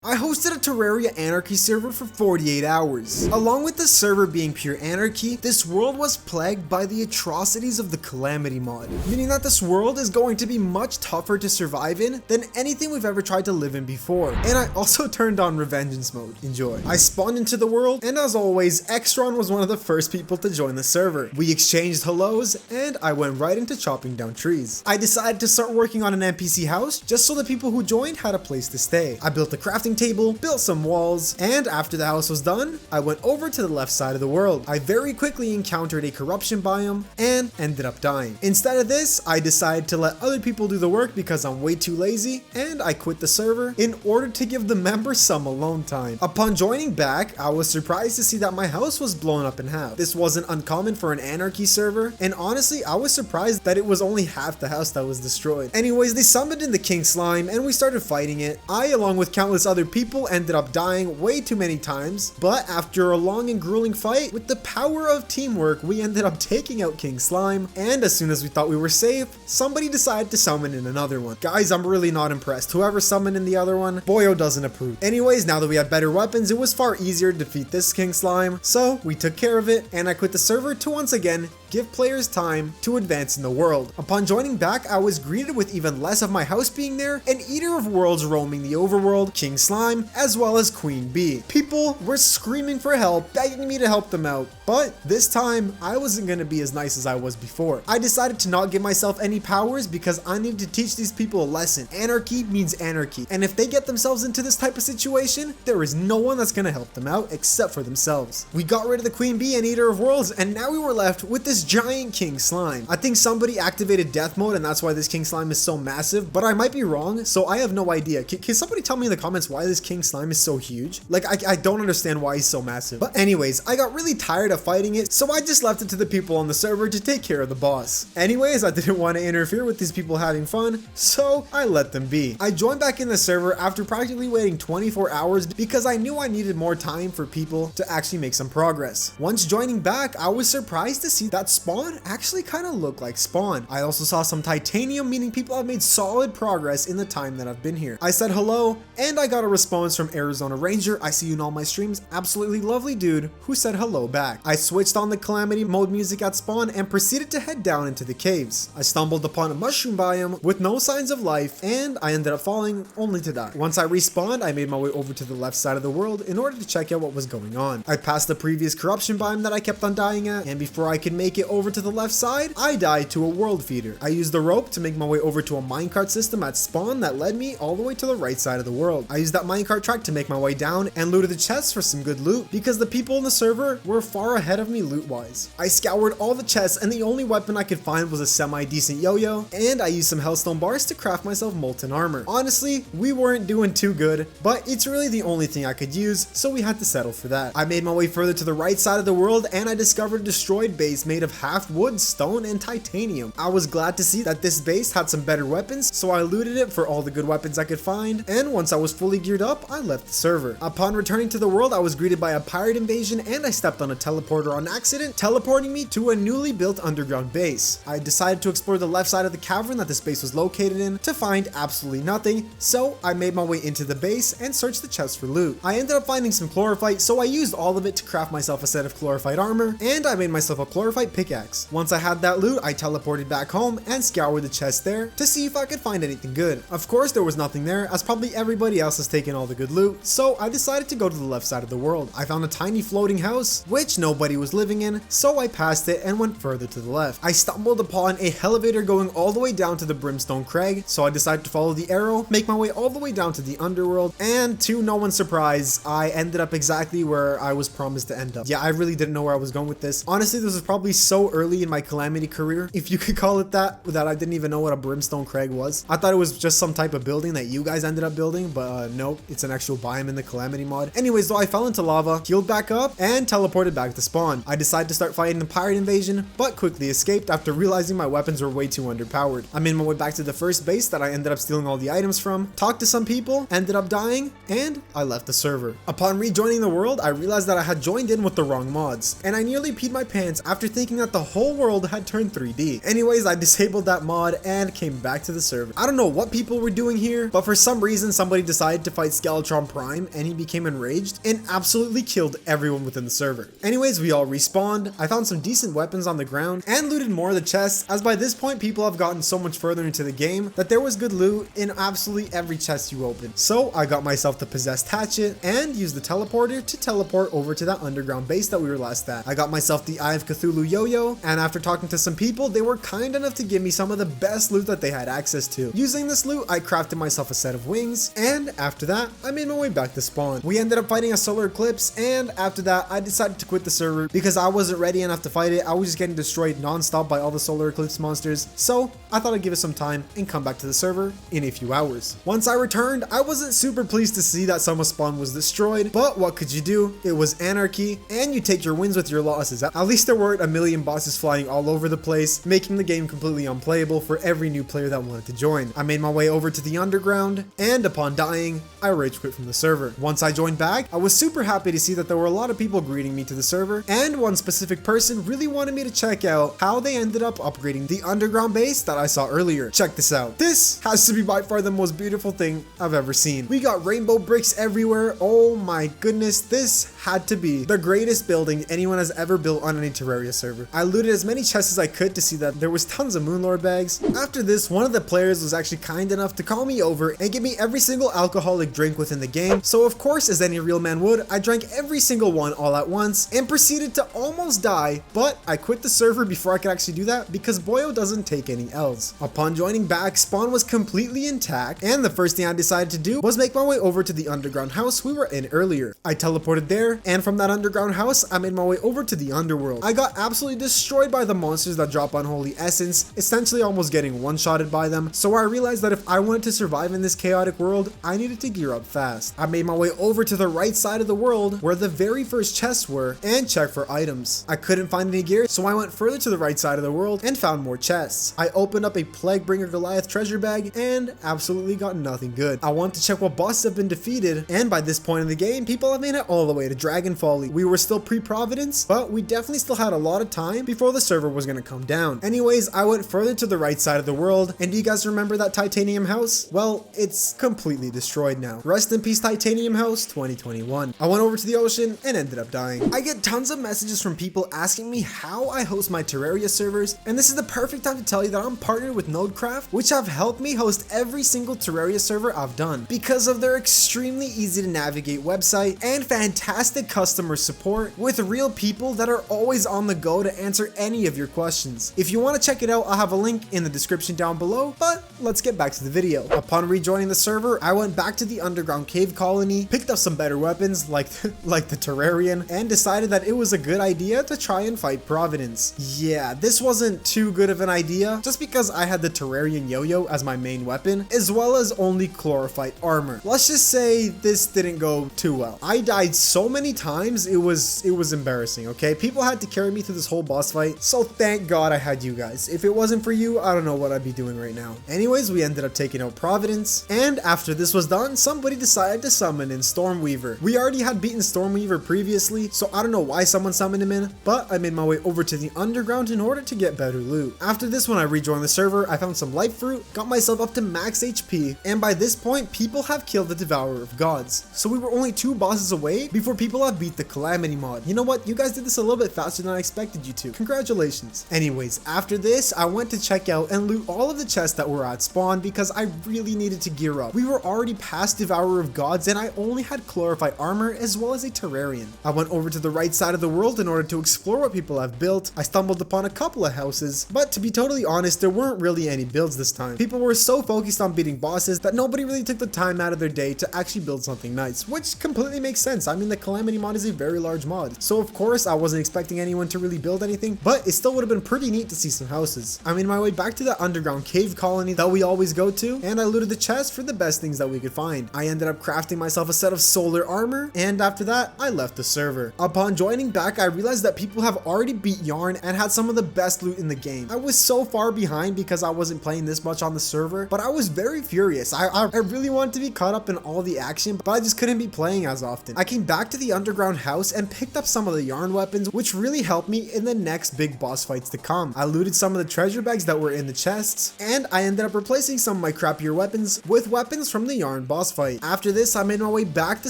I hosted a Terraria Anarchy server for 48 hours. Along with the server being pure anarchy, this world was plagued by the atrocities of the Calamity mod, meaning that this world is going to be much tougher to survive in than anything we've ever tried to live in before. And I also turned on revengance mode. Enjoy. I spawned into the world, and as always, Extron was one of the first people to join the server. We exchanged hellos, and I went right into chopping down trees. I decided to start working on an NPC house just so the people who joined had a place to stay. I built a crafting table, built some walls, and after the house was done, I went over to the left side of the world. I very quickly encountered a corruption biome and ended up dying. Instead of this, I decided to let other people do the work because I'm way too lazy, and I quit the server in order to give the members some alone time. Upon joining back, I was surprised to see that my house was blown up in half. This wasn't uncommon for an anarchy server, and honestly, I was surprised that it was only half the house that was destroyed. Anyways, they summoned in the king slime and we started fighting it. I, along with countless other people, ended up dying way too many times, but after a long and grueling fight, with the power of teamwork, we ended up taking out King Slime, and as soon as we thought we were safe, somebody decided to summon in another one. Guys, I'm really not impressed. Whoever summoned in the other one, Boio doesn't approve. Anyways, now that we had better weapons, it was far easier to defeat this King Slime, so we took care of it, and I quit the server to once again give players time to advance in the world. Upon joining back, I was greeted with even less of my house being there, an Eater of Worlds roaming the overworld, King Slime, as well as Queen Bee. People were screaming for help, begging me to help them out, but this time, I wasn't going to be as nice as I was before. I decided to not give myself any powers because I needed to teach these people a lesson. Anarchy means anarchy, and if they get themselves into this type of situation, there is no one that's going to help them out except for themselves. We got rid of the Queen Bee and Eater of Worlds, and now we were left with this giant King Slime. I think somebody activated death mode and that's why this King Slime is so massive, but I might be wrong, so I have no idea. Can somebody tell me in the comments why this King Slime is so huge? Like, I don't understand why he's so massive. But anyways, I got really tired of fighting it, so I just left it to the people on the server to take care of the boss. Anyways, I didn't want to interfere with these people having fun, so I let them be. I joined back in the server after practically waiting 24 hours because I knew I needed more time for people to actually make some progress. Once joining back, I was surprised to see that spawn actually kind of looked like spawn. I also saw some titanium, meaning people have made solid progress in the time that I've been here. I said hello, and I got a response from Arizona Ranger. I see you in all my streams. Absolutely lovely dude who said hello back. I switched on the Calamity mode music at spawn and proceeded to head down into the caves. I stumbled upon a mushroom biome with no signs of life, and I ended up falling only to die. Once I respawned, I made my way over to the left side of the world in order to check out what was going on. I passed the previous corruption biome that I kept on dying at, and before I could make it over to the left side, I died to a world feeder. I used the rope to make my way over to a minecart system at spawn that led me all the way to the right side of the world. I used that minecart track to make my way down and looted the chests for some good loot because the people in the server were far ahead of me loot wise. I scoured all the chests and the only weapon I could find was a semi-decent yo-yo, and I used some hellstone bars to craft myself molten armor. Honestly, we weren't doing too good, but it's really the only thing I could use, so we had to settle for that. I made my way further to the right side of the world and I discovered a destroyed base made of half wood, stone, and titanium. I was glad to see that this base had some better weapons, so I looted it for all the good weapons I could find, and once I was fully geared up, I left the server. Upon returning to the world, I was greeted by a pirate invasion and I stepped on a teleporter on accident, teleporting me to a newly built underground base. I decided to explore the left side of the cavern that this base was located in to find absolutely nothing, so I made my way into the base and searched the chest for loot. I ended up finding some chlorophyte, so I used all of it to craft myself a set of chlorophyte armor, and I made myself a chlorophyte pickaxe. Once I had that loot, I teleported back home and scoured the chest there to see if I could find anything good. Of course, there was nothing there, as probably everybody else has taken all the good loot, so I decided to go to the left side of the world. I found a tiny floating house, which nobody was living in, so I passed it and went further to the left. I stumbled upon a elevator going all the way down to the Brimstone Crag, so I decided to follow the arrow, make my way all the way down to the underworld, and to no one's surprise, I ended up exactly where I was promised to end up. Yeah, I really didn't know where I was going with this. Honestly, this was probably so early in my Calamity career, if you could call it that I didn't even know what a Brimstone Crag was. I thought it was just some type of building that you guys ended up building, but nope, it's an actual biome in the Calamity mod. Anyways, though, I fell into lava, healed back up, and teleported back to spawn. I decided to start fighting the pirate invasion, but quickly escaped after realizing my weapons were way too underpowered. I made my way back to the first base that I ended up stealing all the items from, talked to some people, ended up dying, and I left the server. Upon rejoining the world, I realized that I had joined in with the wrong mods, and I nearly peed my pants after thinking that the whole world had turned 3D. Anyways, I disabled that mod and came back to the server. I don't know what people were doing here, but for some reason somebody decided to fight Skeletron Prime and he became enraged and absolutely killed everyone within the server. Anyways, we all respawned, I found some decent weapons on the ground and looted more of the chests, as by this point people have gotten so much further into the game that there was good loot in absolutely every chest you opened. So I got myself the possessed hatchet and used the teleporter to teleport over to that underground base that we were last at. I got myself the Eye of Cthulhu yo-yo, and after talking to some people, they were kind enough to give me some of the best loot that they had access to. Using this loot, I crafted myself a set of wings, and after that, I made my way back to spawn. We ended up fighting a solar eclipse, and after that, I decided to quit the server because I wasn't ready enough to fight it. I was just getting destroyed non-stop by all the solar eclipse monsters, so I thought I'd give it some time and come back to the server in a few hours. Once I returned, I wasn't super pleased to see that some of spawn was destroyed, but what could you do? It was Anarchy, and you take your wins with your losses. At least there weren't a million bosses flying all over the place, making the game completely unplayable for every new player that wanted to join. I made my way over to the underground, and upon dying, I rage quit from the server. Once I joined back, I was super happy to see that there were a lot of people greeting me to the server, and one specific person really wanted me to check out how they ended up upgrading the underground base that I saw earlier. Check this out. This has to be by far the most beautiful thing I've ever seen. We got rainbow bricks everywhere. Oh my goodness, this had to be the greatest building anyone has ever built on any Terraria server. I looted as many chests as I could to see that there was tons of Moonlord bags. After this, one of the players was actually kind enough to call me over and give me every single alcoholic drink within the game. So of course, as any real man would, I drank every single one all at once and proceeded to almost die, but I quit the server before I could actually do that because Boio doesn't take any L's. Upon joining back, spawn was completely intact, and the first thing I decided to do was make my way over to the underground house we were in earlier. I teleported there, and from that underground house, I made my way over to the underworld. I got absolutely destroyed by the monsters that drop Unholy essence, essentially almost getting one-shotted by them, so I realized that if I wanted to survive in this chaotic world, I needed to gear up fast. I made my way over to the right side of the world, where the very first chests were, and checked for items. I couldn't find any gear, so I went further to the right side of the world and found more chests. I opened up a Plaguebringer Goliath treasure bag and absolutely got nothing good. I wanted to check what bosses have been defeated, and by this point in the game, people have made it all the way to Dragon Folly. We were still pre-Providence, but we definitely still had a lot of time before the server was gonna come down. Anyways, I went further to the right side of the world, and do you guys remember that titanium house? Well, it's completely destroyed now. Rest in peace, Titanium House 2021. I went over to the ocean and ended up dying. I get tons of messages from people asking me how I host my Terraria servers, and this is the perfect time to tell you that I'm partnered with Nodecraft, which have helped me host every single Terraria server I've done because of their extremely easy to navigate website and fantastic customer support with real people that are always on the go to answer any of your questions. If you want to check it out, I'll have a link in the description down below, but let's get back to the video. Upon rejoining the server, I went back to the underground cave colony, picked up some better weapons like the Terrarian, and decided that it was a good idea to try and fight Providence. Yeah, this wasn't too good of an idea just because I had the Terrarian yo-yo as my main weapon, as well as only chlorophyte armor. Let's just say this didn't go too well. I died so many times, it was embarrassing, okay? People had to carry me through this whole boss fight, so thank God I had you guys. If it wasn't for you, I don't know what I'd be doing right now. Anyways, we ended up taking out Providence, and after this was done, somebody decided to summon in Stormweaver. We already had beaten Stormweaver previously, so I don't know why someone summoned him in, but I made my way over to the underground in order to get better loot. After this, when I rejoined the server, I found some life fruit, got myself up to max HP, and by this point, people have killed the Devourer of Gods. So we were only 2 bosses away before people have beat the Calamity mod. You know what? You guys did this a little bit faster than I expected you to. Congratulations. Anyways, after this, I went to check out and loot all of the chests that were at spawn because I really needed to gear up. We were already past Devourer of Gods and I only had chlorophyte armor as well as a Terrarian. I went over to the right side of the world in order to explore what people have built. I stumbled upon a couple of houses, but to be totally honest, there weren't really any builds this time. People were so focused on beating bosses that nobody really took the time out of their day to actually build something nice, which completely makes sense. I mean, the Calamity mod is a very large mod, so of course I wasn't expecting anyone to really build anything, but it still would have been pretty neat to see some houses. I made my way back to that underground cave colony that we always go to, and I looted the chest for the best things that we could find. I ended up crafting myself a set of solar armor, and after that, I left the server. Upon joining back, I realized that people have already beat Yarn and had some of the best loot in the game. I was so far behind because I wasn't playing this much on the server, but I was very furious. I really wanted to be caught up in all the action, but I just couldn't be playing as often. I came back to the underground house and picked up some of the Yarn weapons, which really helped me in the next big boss fights to come. I looted some of the treasure bags that were in the chests, and I ended up replacing some of my crappier weapons with weapons from the Yarn boss boss fight. After this, I made my way back to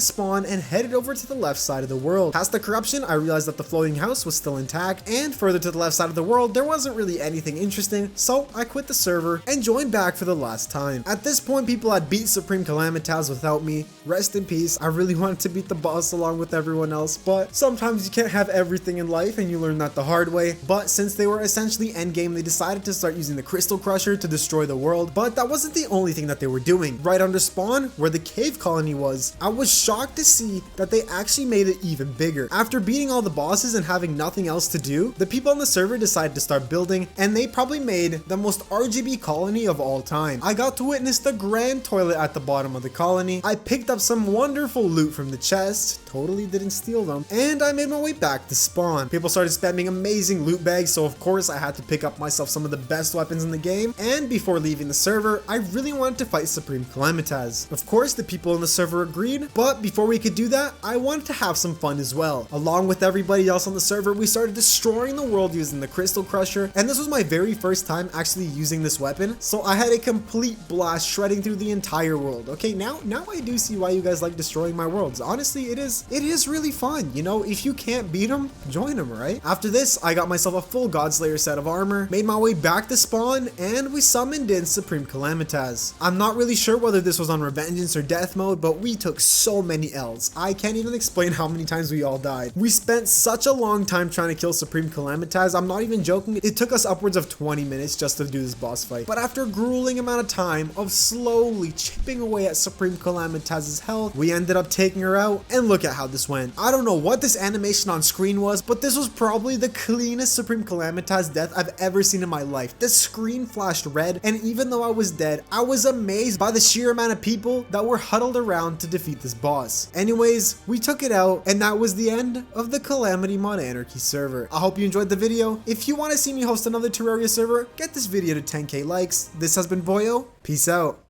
spawn and headed over to the left side of the world. Past the corruption, I realized that the floating house was still intact, and further to the left side of the world, there wasn't really anything interesting, so I quit the server and joined back for the last time. At this point, people had beat Supreme Calamitas without me. Rest in peace. I really wanted to beat the boss along with everyone else, but sometimes you can't have everything in life, and you learn that the hard way. But since they were essentially endgame, they decided to start using the Crystal Crusher to destroy the world, but that wasn't the only thing that they were doing. Right under spawn, where the cave colony was, I was shocked to see that they actually made it even bigger. After beating all the bosses and having nothing else to do, the people on the server decided to start building, and they probably made the most RGB colony of all time. I got to witness the grand toilet at the bottom of the colony. I picked up some wonderful loot from the chest, totally didn't steal them, and I made my way back to spawn. People started spamming amazing loot bags, so of course I had to pick up myself some of the best weapons in the game, and before leaving the server, I really wanted to fight Supreme Calamitas. Of course, the people in the server agreed, but before we could do that, I wanted to have some fun as well. Along with everybody else on the server, we started destroying the world using the Crystal Crusher, and this was my very first time actually using this weapon, so I had a complete blast shredding through the entire world. Okay, now I do see why you guys like destroying my worlds. Honestly, it is really fun. You know, if you can't beat them, join them, right? After this, I got myself a full Godslayer set of armor, made my way back to spawn, and we summoned in Supreme Calamitas. I'm not really sure whether this was on revengance or death mode, but we took so many L's. I can't even explain how many times we all died. We spent such a long time trying to kill Supreme Calamitas. I'm not even joking. It took us upwards of 20 minutes just to do this boss fight. But after a grueling amount of time of slowly chipping away at Supreme Calamitas' health, we ended up taking her out, and look at how this went. I don't know what this animation on screen was, but this was probably the cleanest Supreme Calamitas death I've ever seen in my life. The screen flashed red, and even though I was dead, I was amazed by the sheer amount of people that were huddled around to defeat this boss. Anyways, we took it out, and that was the end of the Calamity Mod Anarchy server. I hope you enjoyed the video. If you want to see me host another Terraria server, get this video to 10k likes. This has been Boio. Peace out.